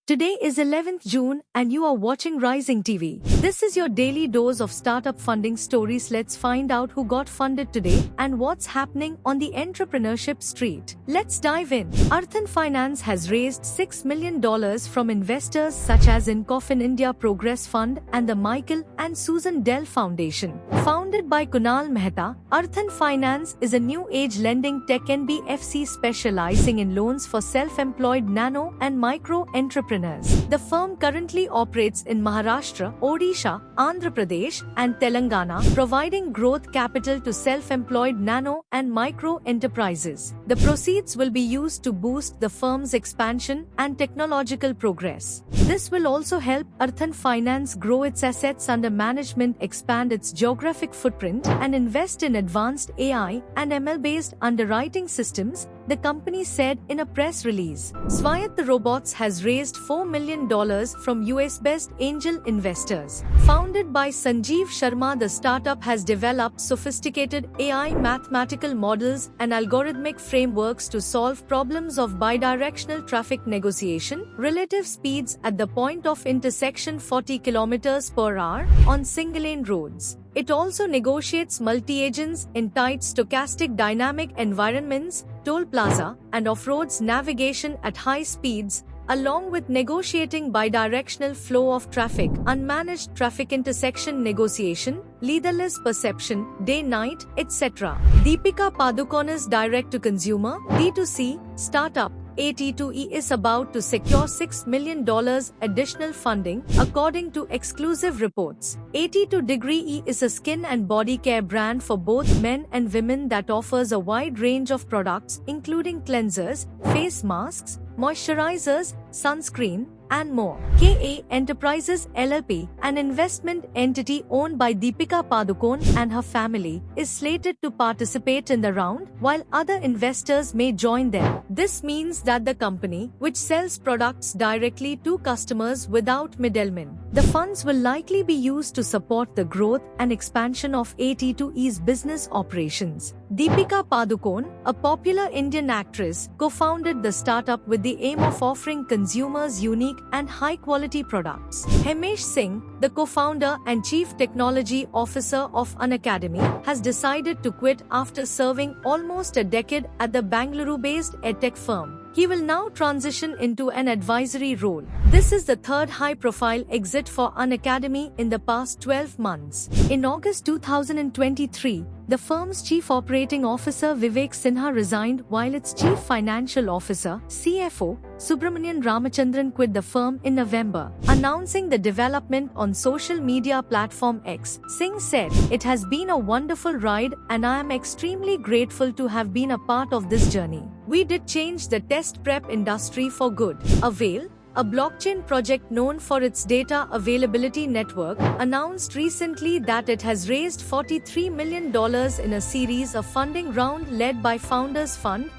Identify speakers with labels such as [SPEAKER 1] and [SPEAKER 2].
[SPEAKER 1] Today is 11th June and you are watching Rising TV. This is your daily dose of startup funding stories. Let's find out who got funded today and what's happening on the entrepreneurship street. Let's dive in. Arthan Finance has raised $6 million from investors such as Incoffin India Progress Fund and the Michael and Susan Dell Foundation. Founded by Kunal Mehta, Arthan Finance is a new age lending tech NBFC specializing in loans for self-employed nano and micro entrepreneurs. The firm currently operates in Maharashtra, Odisha, Andhra Pradesh, and Telangana, providing growth capital to self-employed nano and micro enterprises. The proceeds will be used to boost the firm's expansion and technological progress. This will also help Arthan Finance grow its assets under management, expand its geographic footprint, and invest in advanced AI and ML-based underwriting systems, the company said in a press release. Swayat Robots has raised $4 million from US-based angel investors. Founded by Sanjeev Sharma, the startup has developed sophisticated AI mathematical models and algorithmic frameworks to solve problems of bidirectional traffic negotiation, relative speeds at the point of intersection 40 km/h on single-lane roads. It also negotiates multi-agents in tight stochastic dynamic environments, toll plaza, and off-roads navigation at high speeds, along with negotiating bidirectional flow of traffic, unmanaged traffic intersection negotiation, leaderless perception, day-night, etc. Deepika Padukone's direct-to-consumer, D2C, startup, AT2E is about to secure $6 million additional funding, according to exclusive reports. AT2degree is a skin and body care brand for both men and women that offers a wide range of products, including cleansers, face masks, moisturizers, sunscreen, and more. KA Enterprises LLP, an investment entity owned by Deepika Padukone and her family, is slated to participate in the round, while other investors may join them. This means that the company, which sells products directly to customers without middlemen, the funds will likely be used to support the growth and expansion of AT2E's business operations. Deepika Padukone, a popular Indian actress, co-founded the startup with the aim of offering consumers unique and high-quality products. Himesh Singh, the co-founder and chief technology officer of Unacademy, has decided to quit after serving almost a decade at the Bangalore-based edtech firm. He will now transition into an advisory role. This is the third high-profile exit for Unacademy in the past 12 months. In August 2023, the firm's chief operating officer Vivek Sinha resigned while its chief financial officer, CFO, Subramanian Ramachandran quit the firm in November. Announcing the development on social media platform X, Singh said, "It has been a wonderful ride and I am extremely grateful to have been a part of this journey. We did change the test prep industry for good." Avail, a blockchain project known for its data availability network, announced recently that it has raised $43 million in a series of funding round led by Founders Fund,